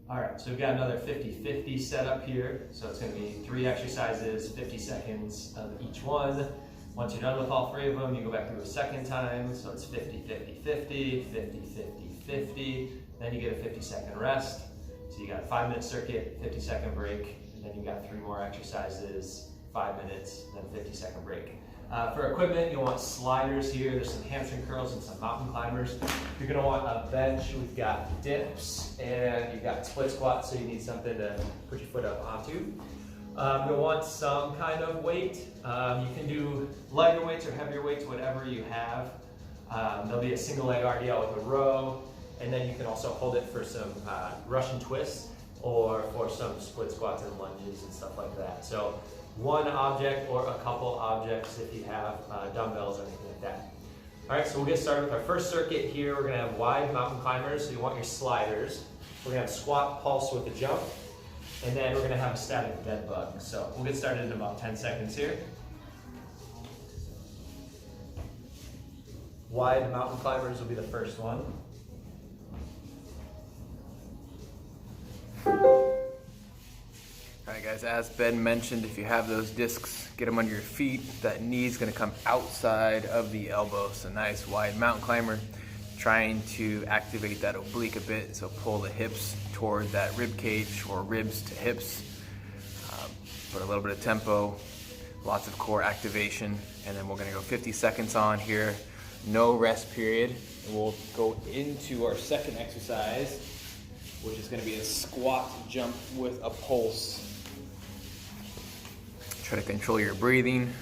All right, so we've got another 50-50 setup here. So it's gonna be 3 exercises, 50 seconds of each one. Once you're done with all 3 of them, you go back through a second time. So it's 50-50-50, 50-50-50. Then you get a 50-second rest. So you got a 5-minute circuit, 50-second break, and then you got 3 more exercises, 5 minutes, then 50-second break. For equipment, you'll want sliders here. There's some hamstring curls and some mountain climbers. You're gonna want a bench. We've got dips and you've got split squats, so you need something to put your foot up onto. You'll want some kind of weight. You can do lighter weights or heavier weights, whatever you have. There'll be a single leg RDL with a row, and then you can also hold it for some Russian twists or for some split squats and lunges and stuff like that. So one object or a couple objects if you have dumbbells or anything like that. All right, so we'll get started with our first circuit here. We're gonna have wide mountain climbers, so you want your sliders. We're gonna have squat pulse with a jump, and then we're gonna have a static dead bug. So we'll get started in about 10 seconds here. Wide mountain climbers will be the first one. All right guys, as Ben mentioned, if you have those discs, get them under your feet. That knee's gonna come outside of the elbow. So nice wide mountain climber, trying to activate that oblique a bit. So pull the hips toward that rib cage or ribs to hips. Put a little bit of tempo, lots of core activation. And then we're gonna go 50 seconds on here. No rest period. And we'll go into our second exercise, which is gonna be a squat jump with a pulse. Try to control your breathing,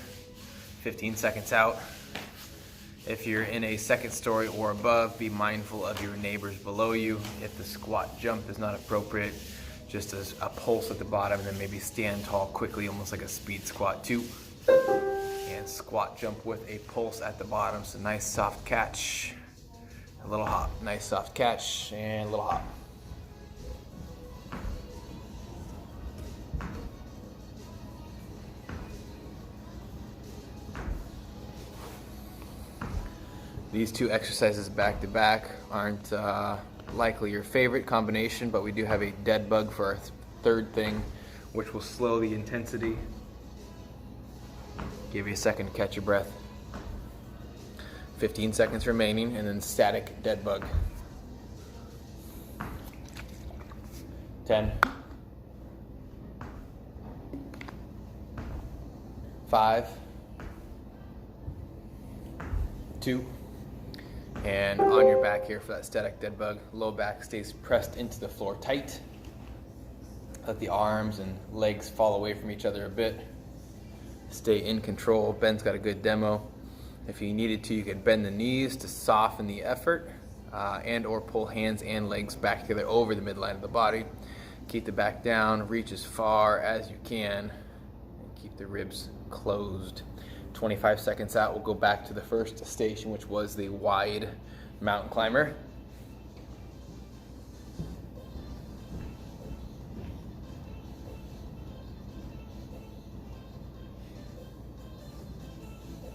15 seconds out. If you're in a second story or above, be mindful of your neighbors below you. If the squat jump is not appropriate, just as a pulse at the bottom, and then maybe stand tall quickly, almost like a speed squat 2. And squat jump with a pulse at the bottom. So nice soft catch, a little hop, nice soft catch, and a little hop. These 2 exercises back to back aren't likely your favorite combination, but we do have a dead bug for our third thing, which will slow the intensity. Give you a second to catch your breath. 15 seconds remaining, and then static dead bug. 10. 5. 2. And on your back here for that static dead bug. Low back stays pressed into the floor tight. Let the arms and legs fall away from each other a bit. Stay in control. Ben's got a good demo. If you needed to, you could bend the knees to soften the effort and or pull hands and legs back together over the midline of the body. Keep the back down, reach as far as you can, and keep the ribs closed. 25 seconds out, we'll go back to the first station, which was the wide mountain climber.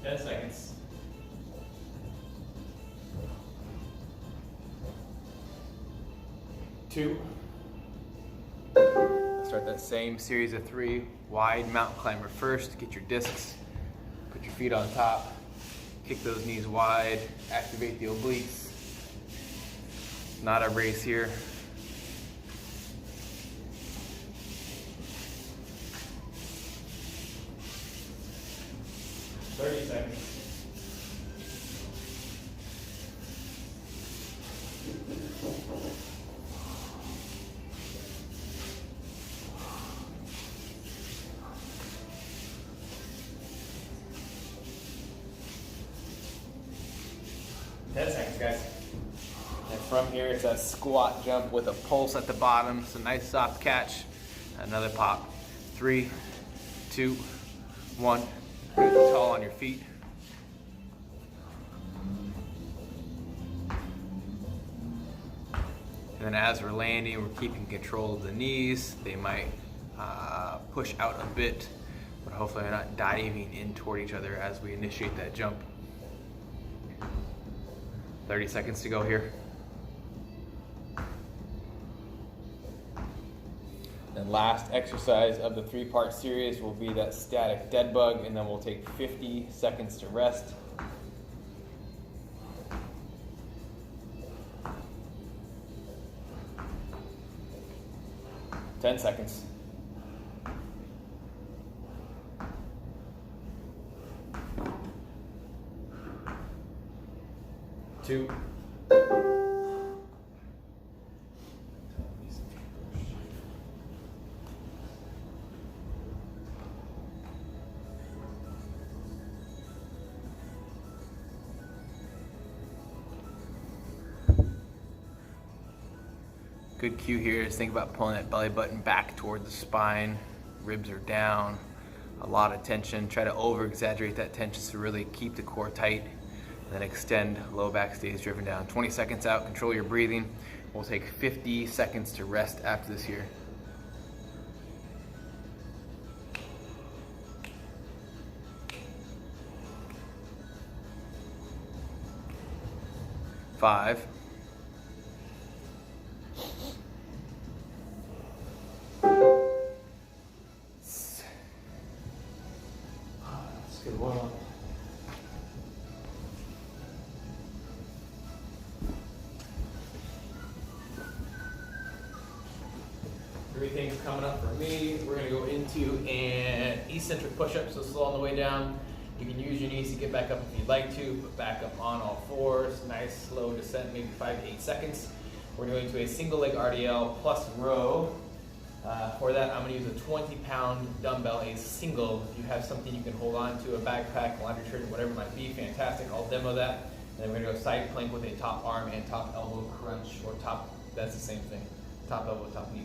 Ten seconds. Two. Start that same series of 3. Wide mountain climber first, get your discs. Put your feet on top, kick those knees wide, activate the obliques. Not a race here. $30 seconds. Guys. And from here, it's a squat jump with a pulse at the bottom. So nice soft catch. Another pop. 3, 2, 1. Get tall on your feet. And then as we're landing, we're keeping control of the knees. They might push out a bit, but hopefully they're not diving in toward each other as we initiate that jump. 30 seconds to go here. And last exercise of the 3-part series will be that static dead bug, and then we'll take 50 seconds to rest. Ten seconds. 2. Good cue here is think about pulling that belly button back toward the spine. Ribs are down, a lot of tension. Try to over exaggerate that tension to really keep the core tight, and then extend, low back stays driven down. 20 seconds out, control your breathing. We'll take 50 seconds to rest after this here. 5. 3 things coming up for me. We're gonna go into an eccentric push-up, so slow on the way down. You can use your knees to get back up if you'd like to, but back up on all fours. Nice slow descent, maybe 5 to 8 seconds. We're going into a single leg RDL plus row. For that, I'm gonna use a 20-pound dumbbell, a single. If you have something you can hold on to, a backpack, laundry detergent, whatever it might be, fantastic. I'll demo that. And then we're gonna go side plank with a top arm and top elbow crunch, or top, that's the same thing. Top elbow, top knee.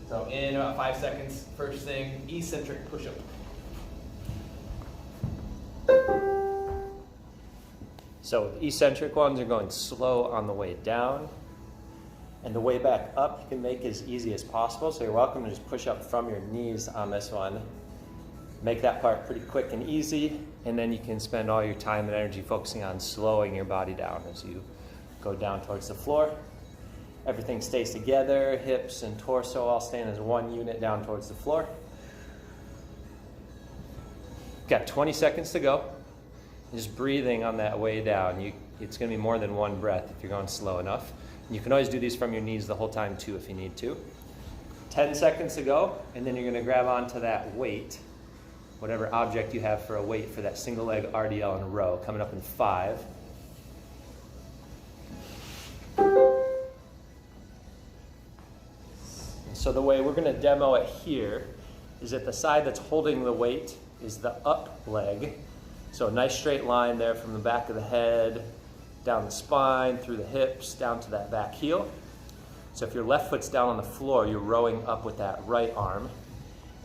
So in about 5 seconds, first thing, eccentric push-up. So the eccentric ones are going slow on the way down, and the way back up you can make as easy as possible. So you're welcome to just push up from your knees on this one. Make that part pretty quick and easy, and then you can spend all your time and energy focusing on slowing your body down as you go down towards the floor. Everything stays together, hips and torso all staying as one unit down towards the floor. Got 20 seconds to go. Just breathing on that way down. It's going to be more than one breath if you're going slow enough. And you can always do these from your knees the whole time too if you need to. 10 seconds to go, and then you're going to grab onto that weight, whatever object you have for a weight for that single leg RDL in a row, coming up in 5. So the way we're going to demo it here is that the side that's holding the weight is the up leg. So a nice straight line there from the back of the head, down the spine, through the hips, down to that back heel. So if your left foot's down on the floor, you're rowing up with that right arm.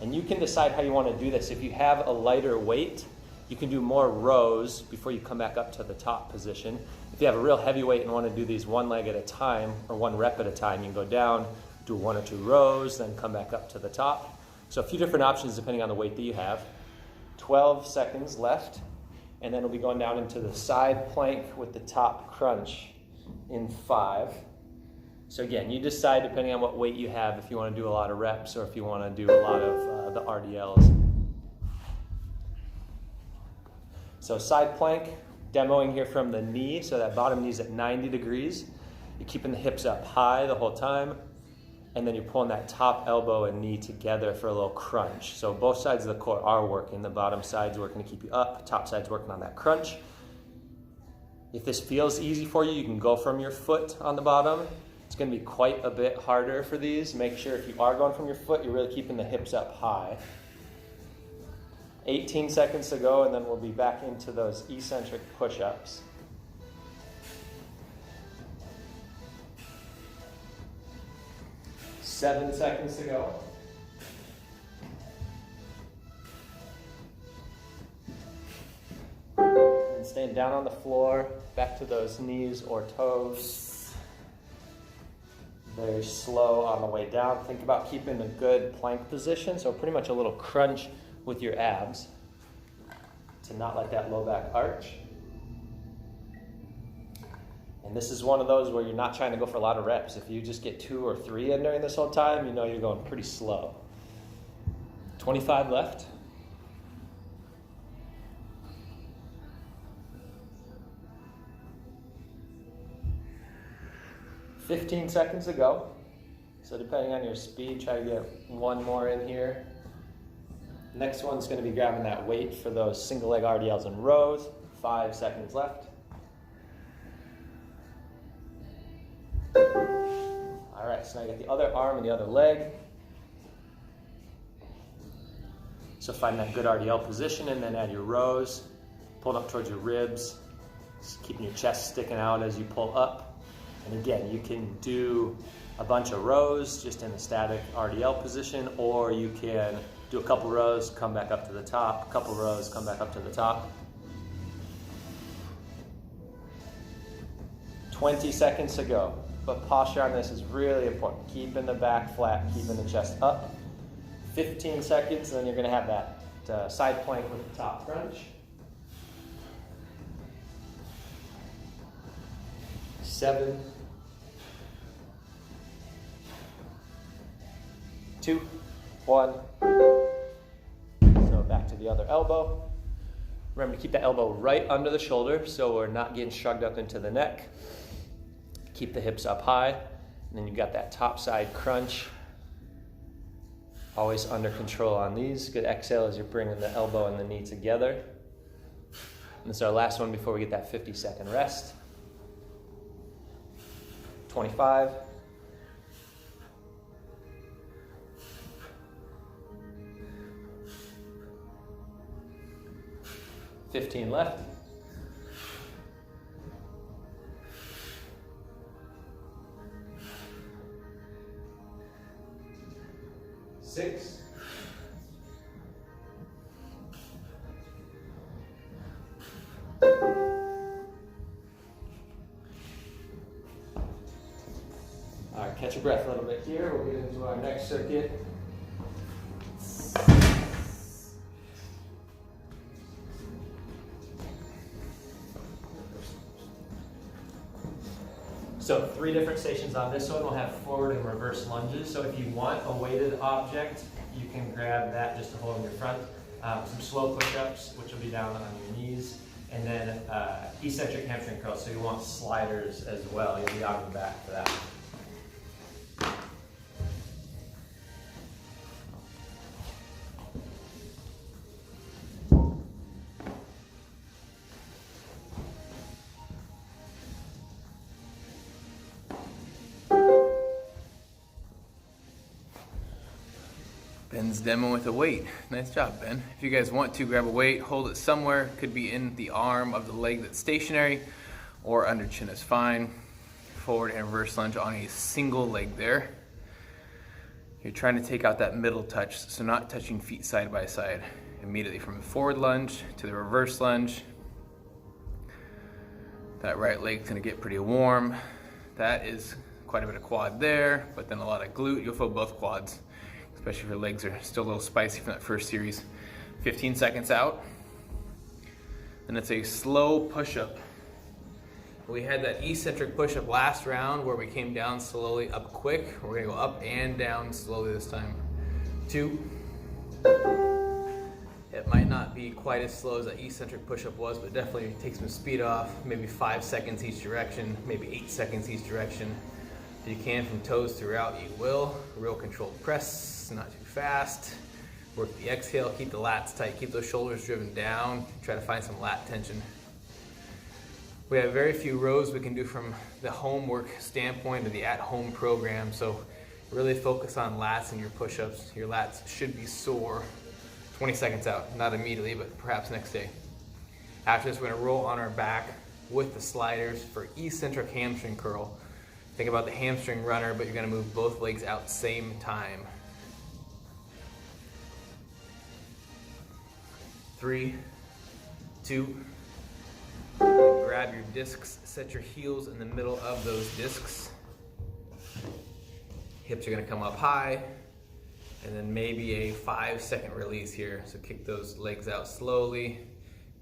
And you can decide how you want to do this. If you have a lighter weight, you can do more rows before you come back up to the top position. If you have a real heavy weight and want to do these one leg at a time, or one rep at a time, you can go down, do 1 or 2 rows, then come back up to the top. So a few different options depending on the weight that you have. 12 seconds left, and then we'll be going down into the side plank with the top crunch in 5. So again, you decide depending on what weight you have if you want to do a lot of reps or if you want to do a lot of the RDLs. So side plank, demoing here from the knee, so that bottom knee's at 90 degrees. You're keeping the hips up high the whole time. And then you're pulling that top elbow and knee together for a little crunch. So both sides of the core are working. The bottom side's working to keep you up, top side's working on that crunch. If this feels easy for you, you can go from your foot on the bottom. It's going to be quite a bit harder for these. Make sure if you are going from your foot, you're really keeping the hips up high. 18 seconds to go, and then we'll be back into those eccentric push-ups. 7 seconds to go. And staying down on the floor, back to those knees or toes. Very slow on the way down. Think about keeping a good plank position, so pretty much a little crunch with your abs to not let that low back arch. And this is one of those where you're not trying to go for a lot of reps. If you just get 2 or 3 in during this whole time, you know you're going pretty slow. 25 left. "15 seconds to go. So depending on your speed, try to get one more in here. Next one's going to be grabbing that weight for those single leg RDLs in rows. 5 seconds left. All right, so now you get the other arm and the other leg. So find that good RDL position and then add your rows. Pull it up towards your ribs, just keeping your chest sticking out as you pull up. And again, you can do a bunch of rows just in a static RDL position, or you can do a couple rows, come back up to the top, a couple rows, come back up to the top. 20 seconds to go. But posture on this is really important. Keeping the back flat, keeping the chest up. 15 seconds, and then you're going to have that side plank with the top crunch. 7, 2, 1. So back to the other elbow. Remember to keep that elbow right under the shoulder so we're not getting shrugged up into the neck. Keep the hips up high, and then you've got that top side crunch. Always under control on these. Good exhale as you're bringing the elbow and the knee together. And this is our last one before we get that 50-second rest. 25. 15 left. 6. 'All right, catch your breath a little bit here. We'll get into our next circuit. So 3 different stations on this one. We'll have forward and reverse lunges. So if you want a weighted object, you can grab that just to hold in your front. Some slow push-ups, which will be down on your knees. And then eccentric hamstring curls. So you want sliders as well. You'll be on your back for that. Ben's demoing with a weight. Nice job, Ben. If you guys want to, grab a weight, hold it somewhere. Could be in the arm of the leg that's stationary, or under chin is fine. Forward and reverse lunge on a single leg there. You're trying to take out that middle touch, so not touching feet side by side. Immediately from the forward lunge to the reverse lunge. That right leg's gonna get pretty warm. That is quite a bit of quad there, but then a lot of glute. You'll feel both quads, especially if your legs are still a little spicy from that first series. 15 seconds out. And it's a slow push-up. We had that eccentric push-up last round where we came down slowly, up quick. We're gonna go up and down slowly this time. 2. It might not be quite as slow as that eccentric push-up was, but definitely take some speed off. Maybe 5 seconds each direction, maybe 8 seconds each direction. If you can, from toes throughout, you will. Real controlled press, not too fast. Work the exhale, keep the lats tight, keep those shoulders driven down. Try to find some lat tension. We have very few rows we can do from the homework standpoint or the at-home program, so really focus on lats in your push-ups. Your lats should be sore 20 seconds out, not immediately, but perhaps next day. After this, we're gonna roll on our back with the sliders for eccentric hamstring curl. Think about the hamstring runner, but you're gonna move both legs out same time. 3, 2, grab your discs, set your heels in the middle of those discs. Hips are gonna come up high, and then maybe a 5-second release here. So kick those legs out slowly.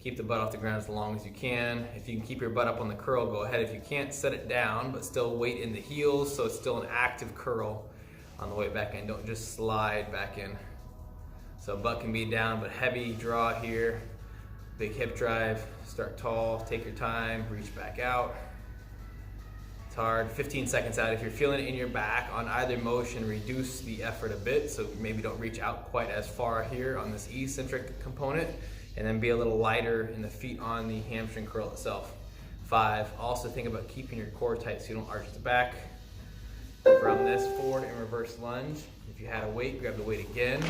Keep the butt off the ground as long as you can. If you can keep your butt up on the curl, go ahead. If you can't, set it down, but still weight in the heels, so it's still an active curl on the way back in. Don't just slide back in. So butt can be down, but heavy draw here. Big hip drive, start tall, take your time, reach back out. It's hard, 15 seconds out. If you're feeling it in your back on either motion, reduce the effort a bit. So maybe don't reach out quite as far here on this eccentric component, and then be a little lighter in the feet on the hamstring curl itself. 5, also think about keeping your core tight so you don't arch the back. From this forward and reverse lunge, if you had a weight, grab the weight again.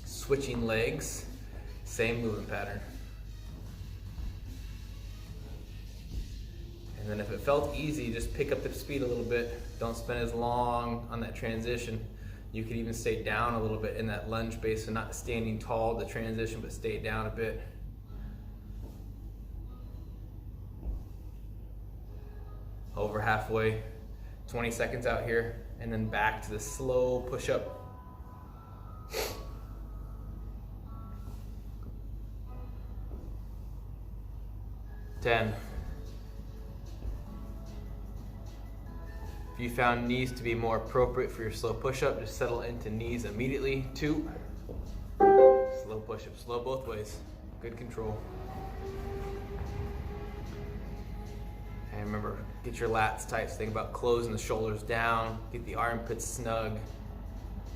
Switching legs, same movement pattern. And then if it felt easy, just pick up the speed a little bit. Don't spend as long on that transition. You could even stay down a little bit in that lunge base, so not standing tall, the transition, but stay down a bit. Over halfway, 20 seconds out here, and then back to the slow push-up. 10. If you found knees to be more appropriate for your slow push-up, just settle into knees immediately. 2. Slow push-up, slow both ways. Good control. And remember, get your lats tight. So think about closing the shoulders down, get the armpits snug.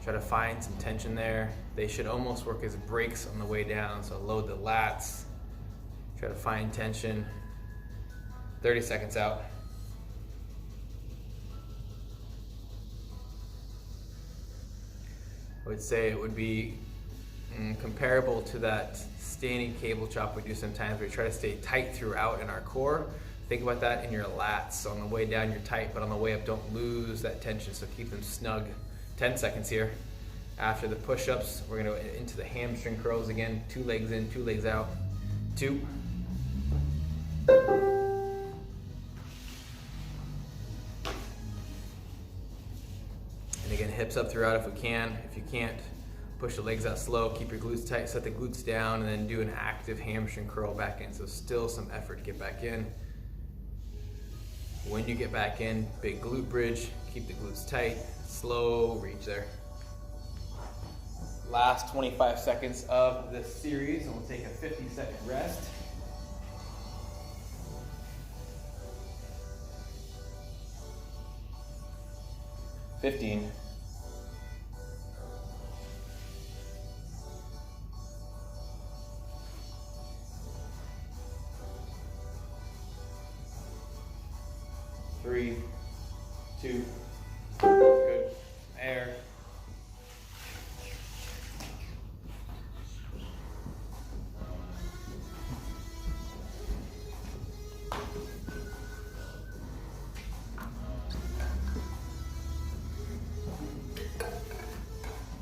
Try to find some tension there. They should almost work as brakes on the way down. So load the lats. Try to find tension. 30 seconds out. I would say it would be comparable to that standing cable chop we do sometimes, where we try to stay tight throughout in our core. Think about that in your lats. So on the way down, you're tight, but on the way up, don't lose that tension. So keep them snug. 10 seconds here. After the push-ups, we're gonna go into the hamstring curls again. 2 legs in, 2 legs out. 2. And again, hips up throughout if we can. If you can't, push the legs out slow, keep your glutes tight, set the glutes down, and then do an active hamstring curl back in. So still some effort to get back in. When you get back in, big glute bridge, keep the glutes tight, slow reach there. Last 25 seconds of this series, and we'll take a 50-second rest. $15. 3, 2, good. Air.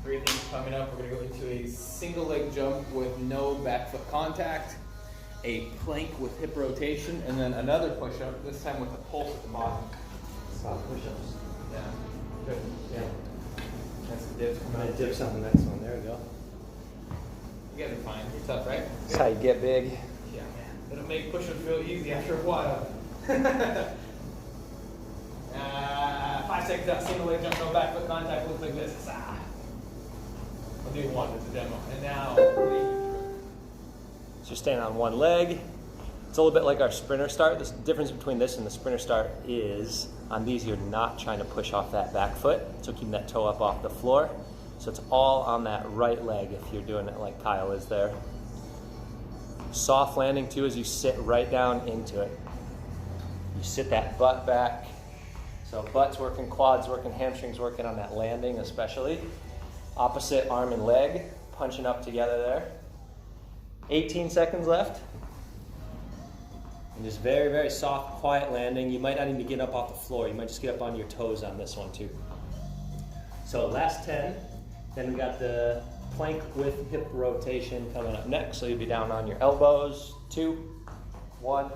Breathing coming up. We're going to go into a single leg jump with no back foot contact, a plank with hip rotation, and then another push-up, this time with a pulse at the bottom. Soft push-ups. Yeah, good. Yeah. That's the dips. I'm gonna dips on the next one. There we go. You guys are fine. You're tough, right? That's how you get big. Yeah, man. It'll make push-ups feel easy after a while. 5 seconds out, single leg jump, no back foot contact, looks like this. I'll do one as a demo. And now, So you're staying on one leg. It's a little bit like our sprinter start. The difference between this and the sprinter start is on these you're not trying to push off that back foot, so keeping that toe up off the floor. So it's all on that right leg if you're doing it like Kyle is there. Soft landing too as you sit right down into it. You sit that butt back. So butt's working, quads working, hamstrings working on that landing especially. Opposite arm and leg, punching up together there. 18 seconds left. And just very, very soft, quiet landing. You might not even get up off the floor. You might just get up on your toes on this one too. So last 10. Then we got the plank with hip rotation coming up next. So you'll be down on your elbows. 2, 1.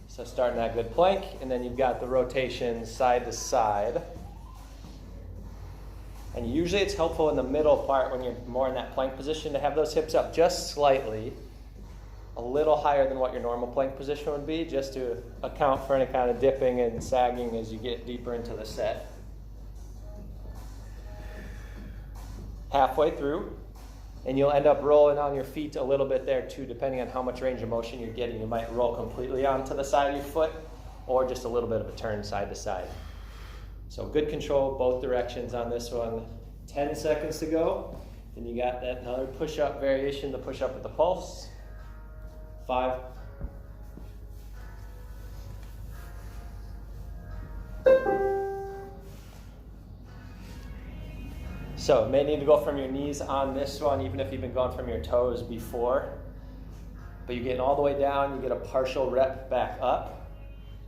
So starting that good plank, and then you've got the rotation side to side. And usually it's helpful in the middle part when you're more in that plank position to have those hips up just slightly, a little higher than what your normal plank position would be, just to account for any kind of dipping and sagging as you get deeper into the set. halfway through, and you'll end up rolling on your feet a little bit there too, depending on how much range of motion you're getting. You might roll completely onto the side of your foot, or just a little bit of a turn side to side. So good control both directions on this one. 10 seconds to go. Then you got that another push-up variation, the push-up with the pulse. 5. So you may need to go from your knees on this one, even if you've been going from your toes before. But you're getting all the way down, you get a partial rep back up,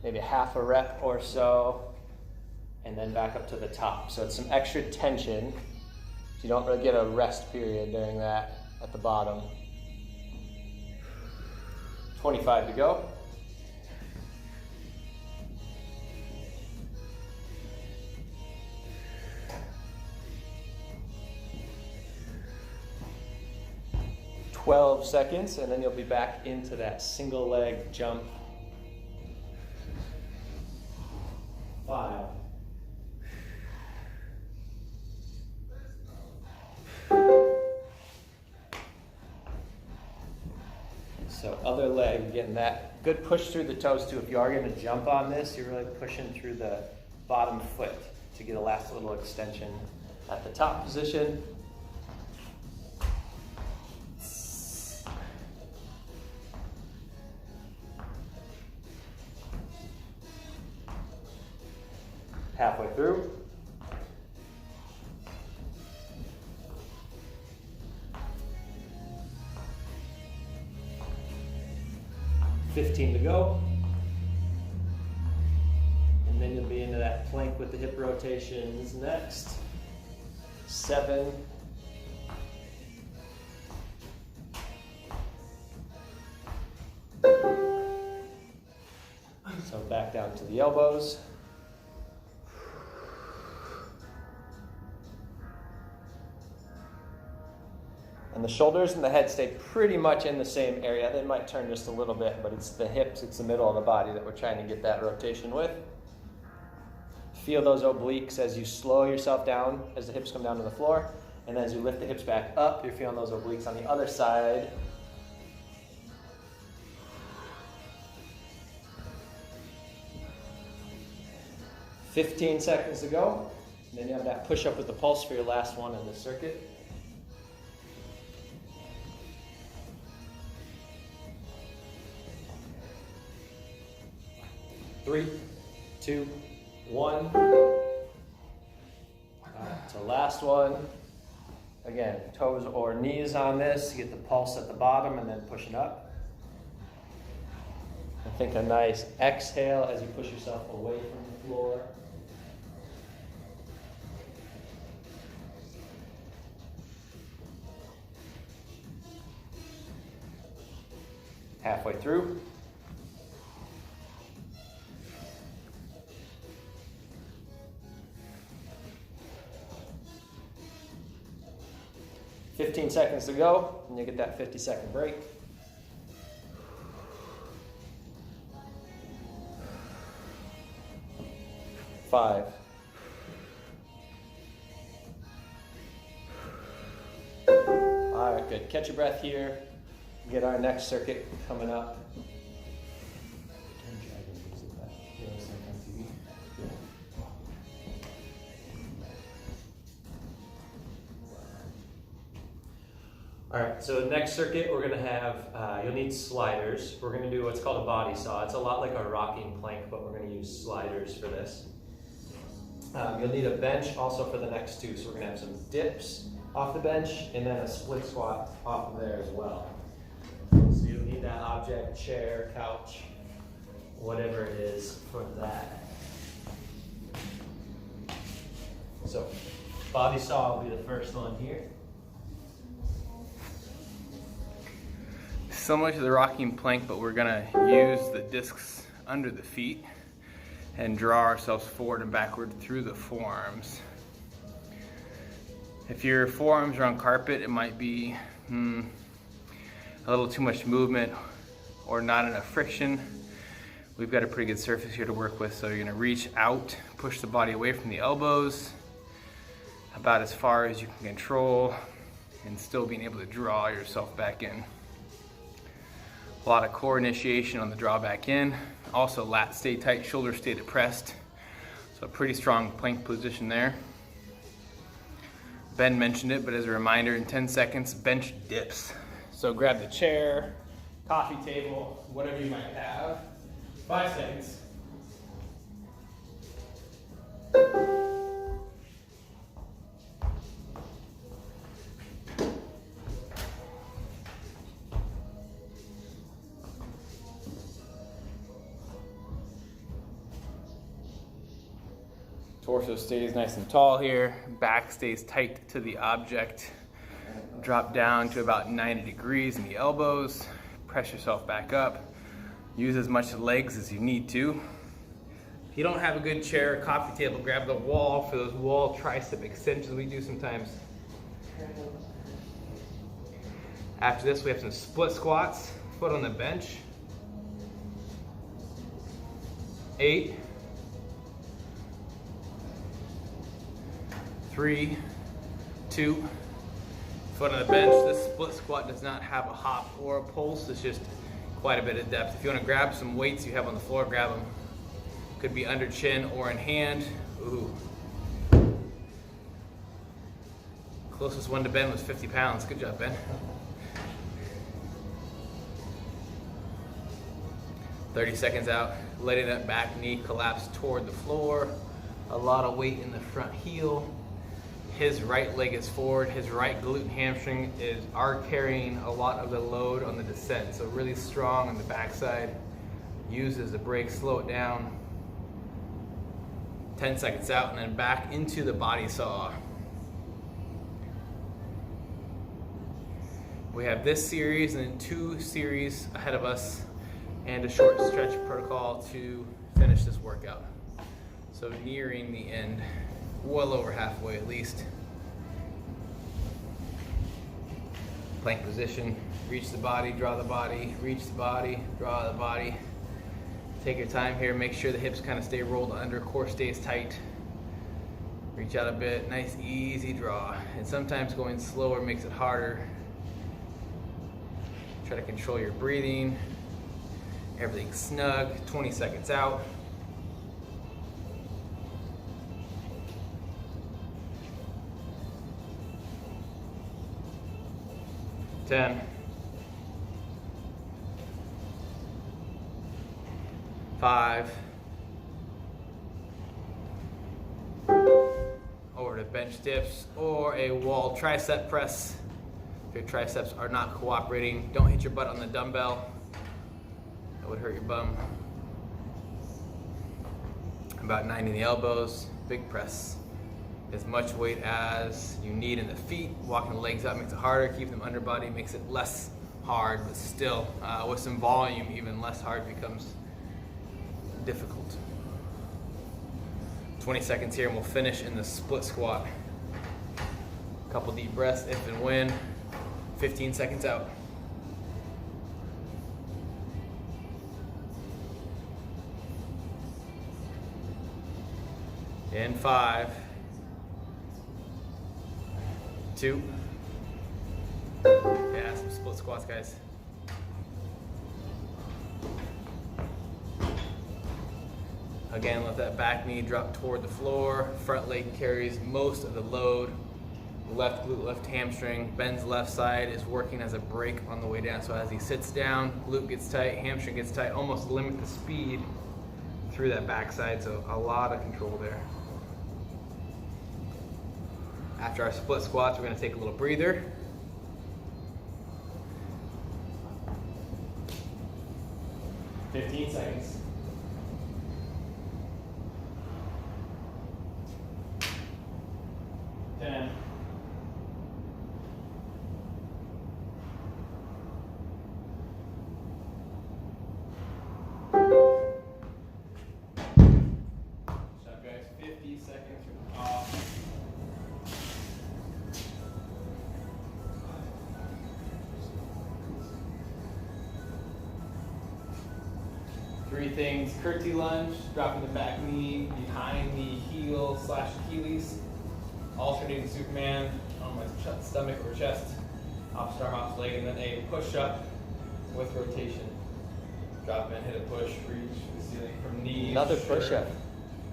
maybe half a rep or so, and then back up to the top. So it's some extra tension. So you don't really get a rest period during that at the bottom. 25 to go. Seconds, and then you'll be back into that single leg jump. 5. So other leg, getting that good push through the toes too. If you are going to jump on this, you're really pushing through the bottom foot to get a last little extension at the top position. Halfway through. $15 to go. And then you'll be into that plank with the hip rotations next. 7. So back down to the elbows. And the shoulders and the head stay pretty much in the same area. They might turn just a little bit, but it's the hips, it's the middle of the body that we're trying to get that rotation with. Feel those obliques as you slow yourself down, as the hips come down to the floor. And then as you lift the hips back up, you're feeling those obliques on the other side. $15 seconds to go. And then you have that push up with the pulse for your last one in this circuit. 3, 2, 1. So last one. Again, toes or knees on this. You get the pulse at the bottom and then pushing up. I think a nice exhale as you push yourself away from the floor. Halfway through. $15 seconds to go, and you get that 50-second break. Five. All right, good. Catch your breath here. Get our next circuit coming up. All right, so the next circuit we're gonna have, you'll need sliders. We're gonna do what's called a body saw. It's a lot like a rocking plank, but we're gonna use sliders for this. You'll need a bench also for the next two. So we're gonna have some dips off the bench and then a split squat off of there as well. So you'll need that object, chair, couch, whatever it is for that. So body saw will be the first one here. Similar to the rocking plank, but we're gonna use the discs under the feet and draw ourselves forward and backward through the forearms. If your forearms are on carpet, it might be a little too much movement or not enough friction. We've got a pretty good surface here to work with, so you're gonna reach out, push the body away from the elbows, about as far as you can control and still being able to draw yourself back in. A lot of core initiation on the draw back in. Also lats stay tight, shoulders stay depressed. So a pretty strong plank position there. Ben mentioned it, but as a reminder, in 10 seconds, bench dips. So grab the chair, coffee table, whatever you might have. 5 seconds. Torso stays nice and tall here. Back stays tight to the object. Drop down to about 90 degrees in the elbows. Press yourself back up. Use as much legs as you need to. If you don't have a good chair or coffee table, grab the wall for those wall tricep extensions we do sometimes. After this, we have some split squats, foot on the bench. 8, 3, 2, foot on the bench. This split squat does not have a hop or a pulse. It's just quite a bit of depth. If you want to grab some weights you have on the floor, grab them. Could be under chin or in hand. Ooh. Closest one to Ben was 50 pounds. Good job, Ben. 30 seconds out, letting that back knee collapse toward the floor. A lot of weight in the front heel. His right leg is forward. His right glute and hamstring are carrying a lot of the load on the descent. So really strong on the backside. Use as a brake, slow it down. 10 seconds out, and then back into the body saw. We have this series and then 2 series ahead of us and a short stretch protocol to finish this workout. So nearing the end, well over halfway at least. Plank position, reach the body, draw the body, reach the body, draw the body. Take your time here, make sure the hips kind of stay rolled under, core stays tight. Reach out a bit, nice easy draw. And sometimes going slower makes it harder. Try to control your breathing. Everything's snug, 20 seconds out. Ten. 5. Over to bench dips or a wall tricep press. If your triceps are not cooperating, don't hit your butt on the dumbbell. That would hurt your bum. About 90 in the elbows, big press. As much weight as you need in the feet. Walking the legs out makes it harder. Keep them under body makes it less hard, but still, with some volume, even less hard becomes difficult. 20 seconds here and we'll finish in the split squat. Couple deep breaths if and when. 15 seconds out. In 5, 2. Yeah, some split squats, guys. Again, let that back knee drop toward the floor. Front leg carries most of the load. Left glute, left hamstring. Ben's left side is working as a brake on the way down. So as he sits down, glute gets tight, hamstring gets tight, almost limit the speed through that backside. So a lot of control there. After our split squats, we're going to take a little breather. $15 seconds. 10. 50 seconds off. Three things: curtsy lunge, dropping the back knee behind the heel / Achilles. alternating Superman on my stomach or chest, opposite arm, opposite leg, and then a push-up with rotation. Drop in, hit a push, reach the ceiling from knees. Another push-up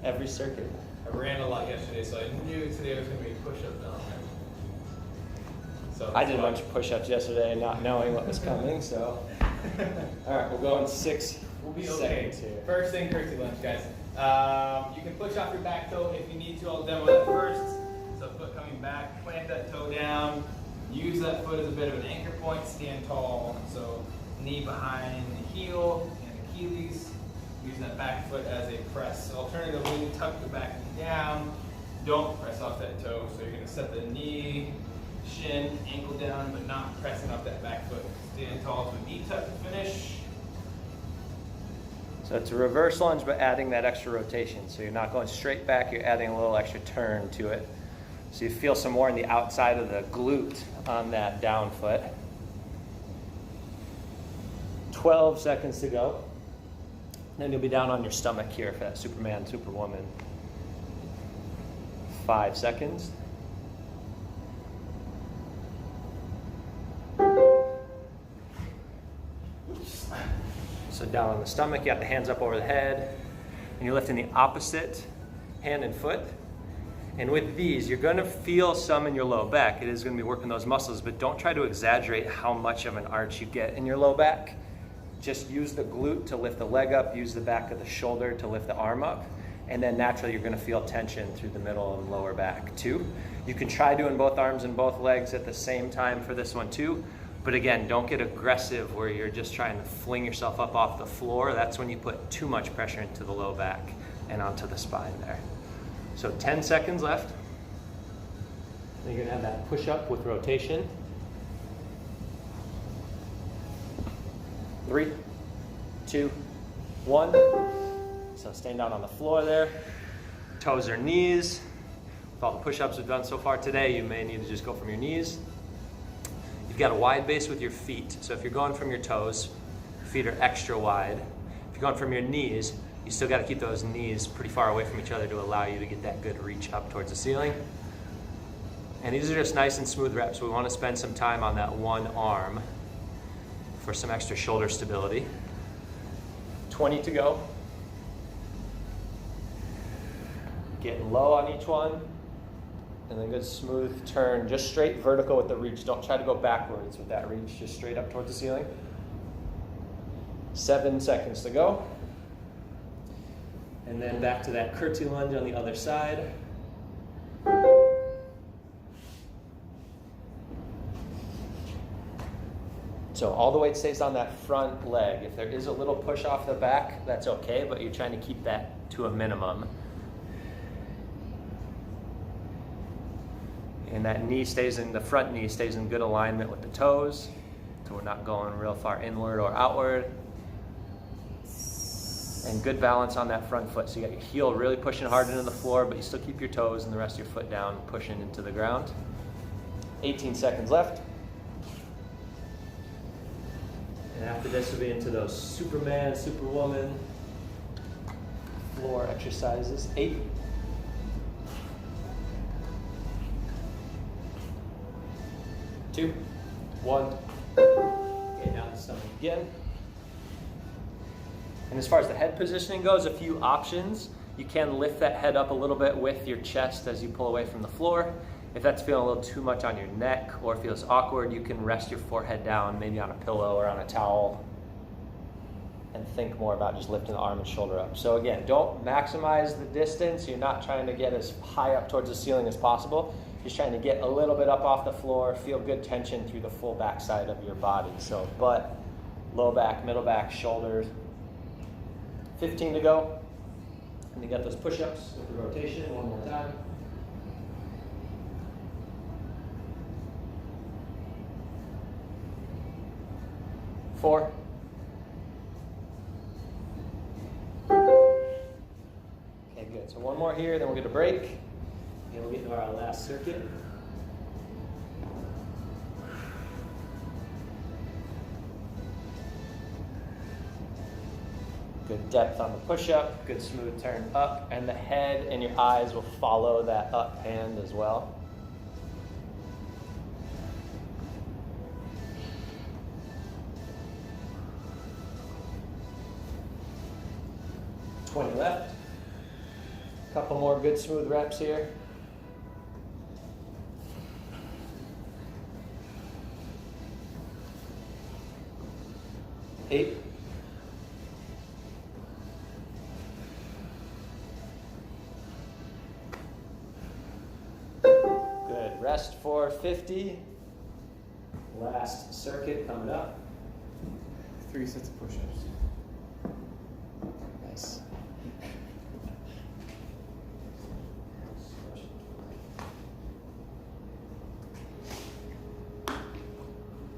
every circuit. I ran a lot yesterday, so I knew today was going to be a push-up down there. So I did a bunch of push-ups yesterday, not knowing what was coming. So, all right, we'll go in 6 we'll be seconds okay. here. First thing, curtsy lunge, guys. You can push off your back toe if you need to. I'll demo that first. So foot coming back, plant that toe down. Use that foot as a bit of an anchor point. Stand tall. So knee behind the heel and Achilles. Using that back foot as a press. Alternatively, tuck the back knee down. Don't press off that toe. So you're going to set the knee, shin, ankle down, but not pressing off that back foot. Stand tall to a knee tuck to finish. So it's a reverse lunge, but adding that extra rotation. So you're not going straight back, you're adding a little extra turn to it. So you feel some more in the outside of the glute on that down foot. 12 seconds to go. Then you'll be down on your stomach here for that Superman, Superwoman. 5 seconds. So down on the stomach, you have the hands up over the head, and you're lifting the opposite hand and foot. And with these, you're going to feel some in your low back. It is going to be working those muscles, but don't try to exaggerate how much of an arch you get in your low back. Just use the glute to lift the leg up, use the back of the shoulder to lift the arm up, and then naturally you're going to feel tension through the middle and lower back too. You can try doing both arms and both legs at the same time for this one too. But again, don't get aggressive where you're just trying to fling yourself up off the floor. That's when you put too much pressure into the low back and onto the spine there. So 10 seconds left. Then you're gonna have that push up with rotation. 3, 2, 1. So staying down on the floor there. Toes or knees. With all the push-ups we've done so far today, you may need to just go from your knees. You've got a wide base with your feet. So if you're going from your toes, feet are extra wide. If you're going from your knees, you still got to keep those knees pretty far away from each other to allow you to get that good reach up towards the ceiling. And these are just nice and smooth reps. We want to spend some time on that one arm for some extra shoulder stability. 20 to go. Getting low on each one. And then good smooth turn, just straight vertical with the reach. Don't try to go backwards with that reach, just straight up towards the ceiling. 7 seconds to go. And then back to that curtsy lunge on the other side. So all the weight stays on that front leg. If there is a little push off the back, that's okay, but you're trying to keep that to a minimum. And that knee stays in, the front knee stays in good alignment with the toes. So we're not going real far inward or outward. And good balance on that front foot. So you got your heel really pushing hard into the floor, but you still keep your toes and the rest of your foot down, pushing into the ground. 18 seconds left. And after this, we'll be into those Superman, Superwoman floor exercises. 8. 2, 1. Okay, down the stomach again. And as far as the head positioning goes, a few options. You can lift that head up a little bit with your chest as you pull away from the floor. If that's feeling a little too much on your neck or feels awkward, you can rest your forehead down, maybe on a pillow or on a towel, and think more about just lifting the arm and shoulder up. So again, don't maximize the distance. You're not trying to get as high up towards the ceiling as possible. Just trying to get a little bit up off the floor, feel good tension through the full backside of your body. So butt, low back, middle back, shoulders. 15 to go. And you got those push-ups with the rotation one more time. Four. Okay, good. So one more here, then we'll get a break. And we'll get to our last circuit. Good depth on the push-up, good smooth turn up, and the head and your eyes will follow that up hand as well. 20 left. Couple more good smooth reps here. 8. Good. Rest for 50. Last circuit coming up. 3 sets of push-ups. Nice.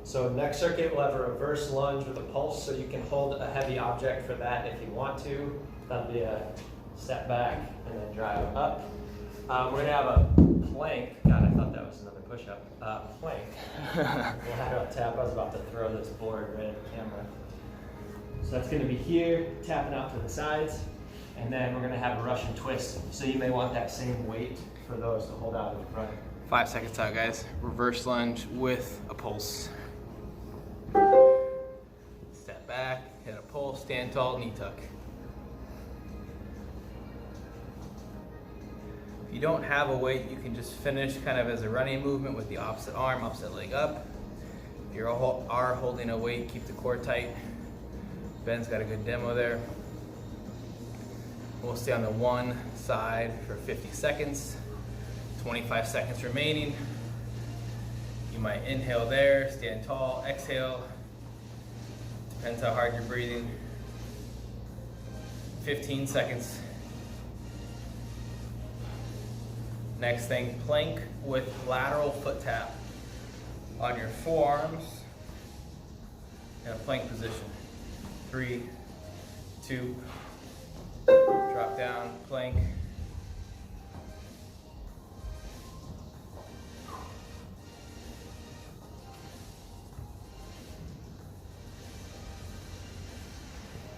So next circuit we'll have a reverse lunge with a pulse, so you can hold a heavy object for that if you want to. That'll be a step back and then drive up. We're gonna have a plank. God, I thought that was another push-up. Plank. Lateral tap. I was about to throw this board right at the camera. So that's gonna be here, tapping out to the sides, and then we're gonna have a Russian twist. So you may want that same weight for those to hold out in front. 5 seconds out, guys. Reverse lunge with a pulse. Step back, hit a pulse, stand tall, knee tuck. If you don't have a weight, you can just finish kind of as a running movement with the opposite arm, opposite leg up. If you are holding a weight, keep the core tight. Ben's got a good demo there. We'll stay on the one side for 50 seconds. 25 seconds remaining. You might inhale there, stand tall, exhale. Depends how hard you're breathing. 15 seconds. Next thing, plank with lateral foot tap on your forearms in a plank position. 3, 2, drop down, plank.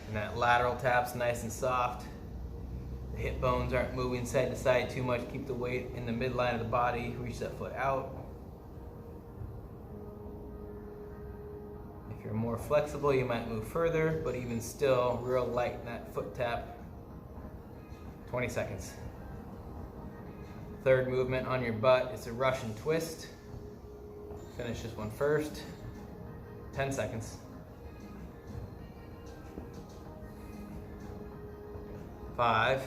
And that lateral tap's nice and soft. The hip bones aren't moving side to side too much. Keep the weight in the midline of the body. Reach that foot out. If you're more flexible, you might move further, but even still, real light in that foot tap. 20 seconds. Third movement on your butt, it's a Russian twist. Finish this one first. 10 seconds. 5.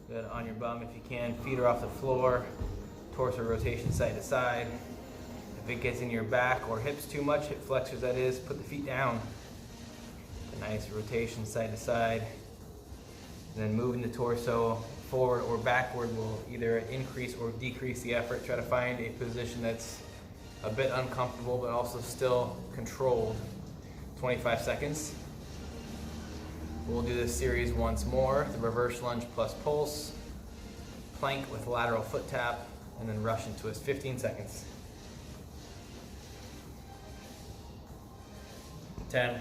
Good, on your bum if you can. Feet are off the floor. Torso rotation side to side. If it gets in your back or hips too much, hip flexors that is, put the feet down. A nice rotation side to side. And then moving the torso forward or backward will either increase or decrease the effort. Try to find a position that's a bit uncomfortable but also still controlled. 25 seconds. We'll do this series once more. The reverse lunge plus pulse, plank with lateral foot tap, and then Russian twist. 15 seconds. 10.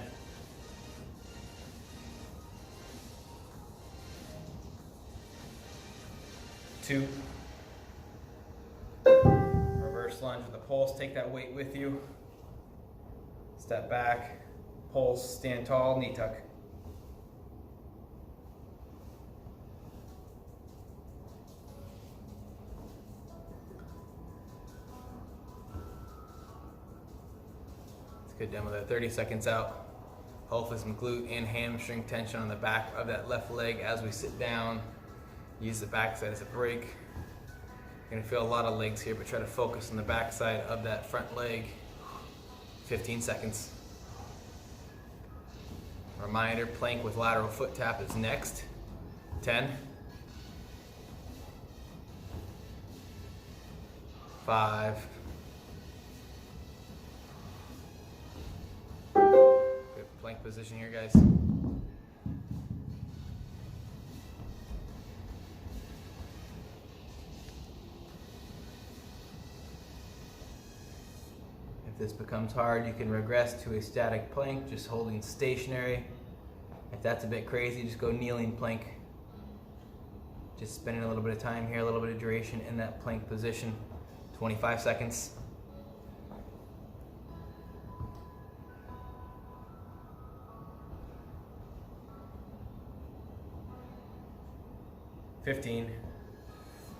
2. Reverse lunge with a pulse. Take that weight with you. Step back, pulse, stand tall, knee tuck. It's a good demo there. 30 seconds out. Hopefully some glute and hamstring tension on the back of that left leg as we sit down. Use the backside as a brake. You're gonna feel a lot of legs here, but try to focus on the backside of that front leg. 15 seconds. Reminder, plank with lateral foot tap is next. 10. 5. Good plank position here, guys. If this becomes hard, you can regress to a static plank, just holding stationary. If that's a bit crazy, just go kneeling plank. Just spending a little bit of time here, a little bit of duration in that plank position. 25 seconds. 15.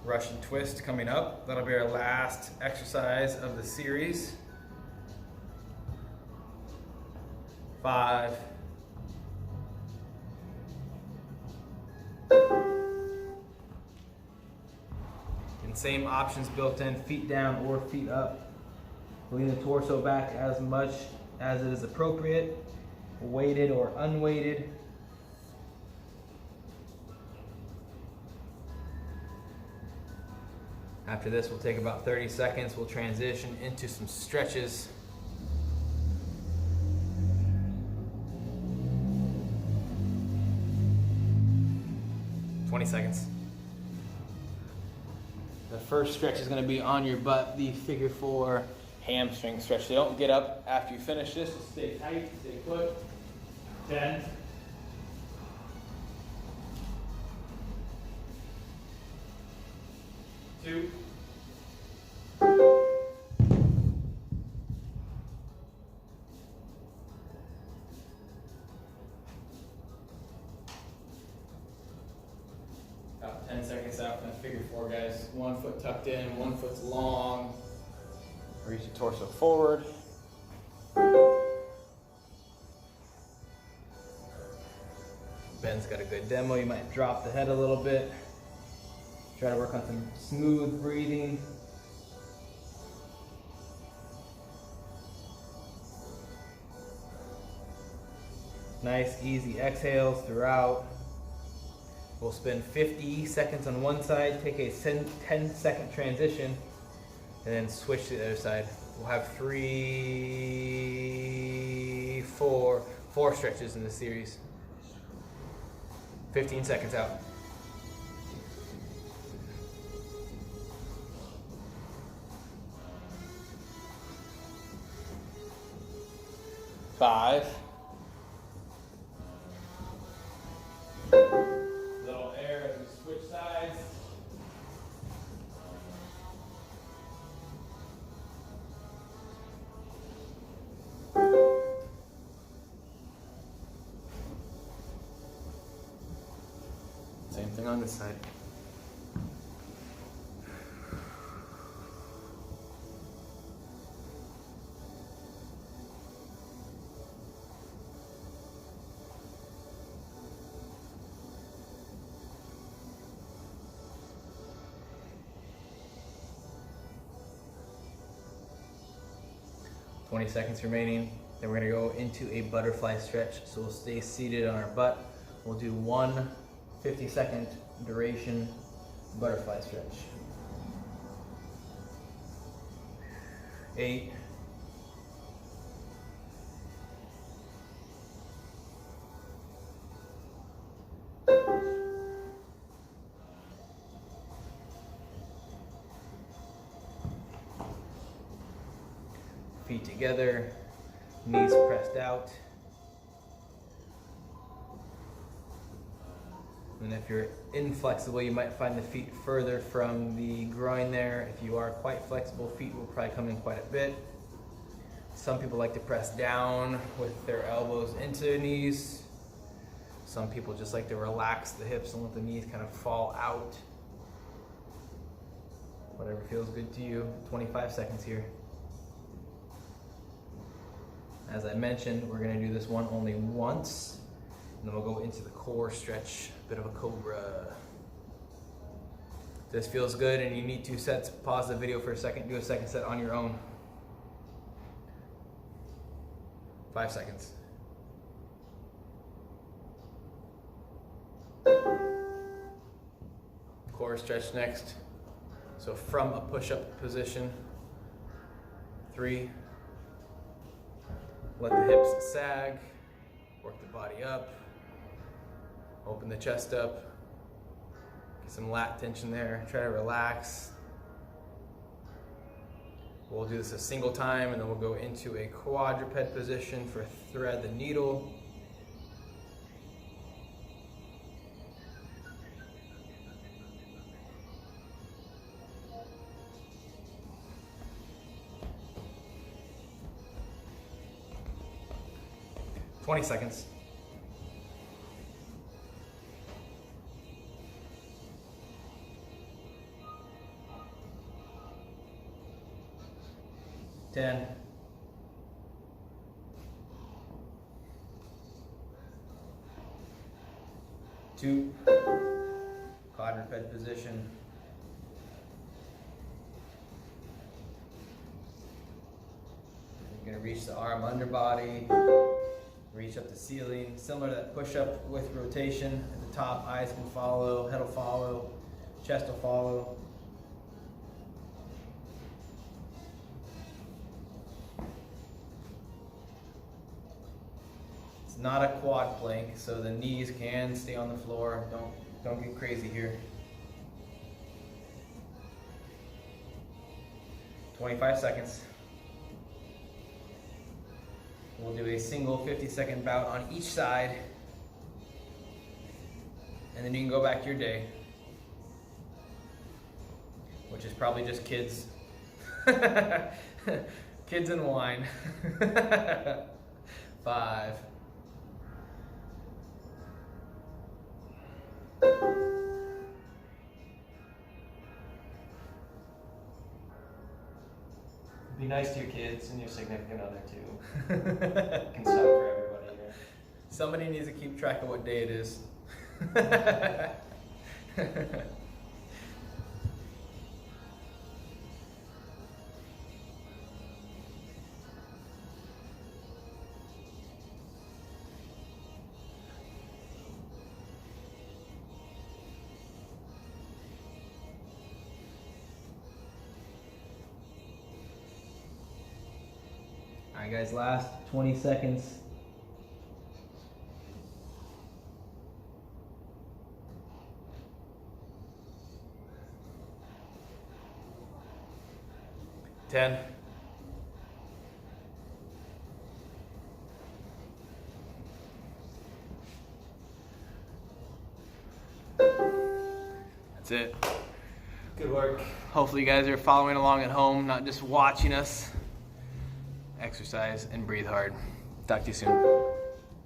Russian twist coming up. That'll be our last exercise of the series. 5. And same options built in, feet down or feet up. Lean the torso back as much as it is appropriate, weighted or unweighted. After this, we'll take about 30 seconds. We'll transition into some stretches. Seconds. The first stretch is going to be on your butt, the figure 4 hamstring stretch. So don't get up after you finish this. Just stay tight, stay put. 10. 2. 10 seconds out from the figure 4, guys. 1 foot tucked in, 1 foot's long. Reach the torso forward. Ben's got a good demo. You might drop the head a little bit. Try to work on some smooth breathing. Nice, easy exhales throughout. We'll spend 50 seconds on one side, take a 10-second transition, and then switch to the other side. We'll have 4 stretches in this series. 15 seconds out. 5. Little air as we switch sides. 'Same thing on this side. Twenty seconds remaining. Then we're gonna go into a butterfly stretch. So we'll stay seated on our butt. We'll do one 50-second duration butterfly stretch. 8. 'Feet together, knees pressed out. And if you're inflexible, you might find the feet further from the groin there. If you are quite flexible, feet will probably come in quite a bit. Some people like to press down with their elbows into their knees. Some people just like to relax the hips and let the knees kind of fall out. Whatever feels good to you. 25 seconds here. As I mentioned, we're going to do this one only once, and then we'll go into the core stretch, a bit of a cobra. If this feels good and you need 2 sets, pause the video for a second, do a second set on your own. 5 seconds. Core stretch next. So from a push-up position, 3. Let the hips sag, work the body up, open the chest up, get some lat tension there, try to relax. We'll do this a single time and then we'll go into a quadruped position for thread the needle. $20 seconds. 10. 2. Quadruped position. You're going to reach the arm under body, reach up the ceiling, similar to that push-up with rotation. At the top, eyes can follow, head will follow, chest will follow. It's not a quad plank, so the knees can stay on the floor. Don't get crazy here. 25 seconds. We'll do a single 50-second bout on each side, and then you can go back to your day, which is probably just kids. Kids and wine. 5. Be nice to your kids and your significant other too. Can suck for everybody here. Somebody needs to keep track of what day it is. All right, guys, last 20 seconds. Ten. 'That's it. Good work. Hopefully you guys are following along at home, not just watching us. Exercise and breathe hard. Talk to you soon.